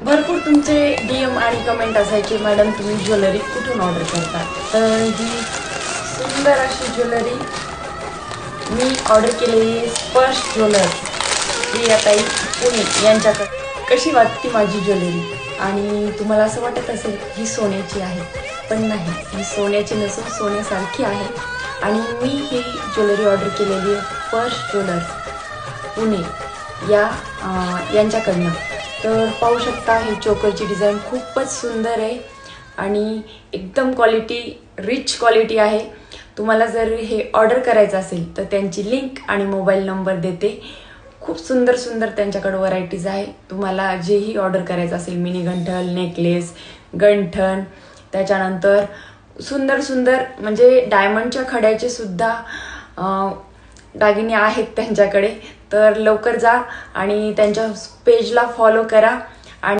भरपूर तुमचे DM आणि कमेंट असायचे, मॅडम तुम्ही ज्वेलरी कुठून ऑर्डर करता? तर ही सुंदर अशी ज्वेलरी मी ऑर्डर केलेली आहे स्पर्श ज्वेलर प्रियाताई पुणे यांच्याकडे. कशी वाटते माझी ज्वेलरी? आणि तुम्हाला असं वाटत असेल ही सोन्याची आहे, पण नाही, ही सोन्याची नसून सोन्यासारखी आहे. आणि मी ही ज्वेलरी ऑर्डर केलेली आहे स्पर्श ज्वेलर पुणे यांच्याकडनं. तर पाहू शकता ही चोकरची डिझाईन खूपच सुंदर आहे आणि एकदम क्वालिटी रिच क्वालिटी आहे. तुम्हाला जर हे ऑर्डर करायचं असेल तर त्यांची लिंक आणि मोबाईल नंबर देते. खूप सुंदर सुंदर त्यांच्याकडे व्हरायटीज आहे. तुम्हाला जेही ऑर्डर करायचं असेल, मिनी गंठन, नेकलेस, गंठन, त्याच्यानंतर सुंदर सुंदर म्हणजे डायमंडच्या खड्याचे सुद्धा दागिने आहेत त्यांच्याकडे. तर लवकर जा आणि त्यांच्या पेजला फॉलो करा.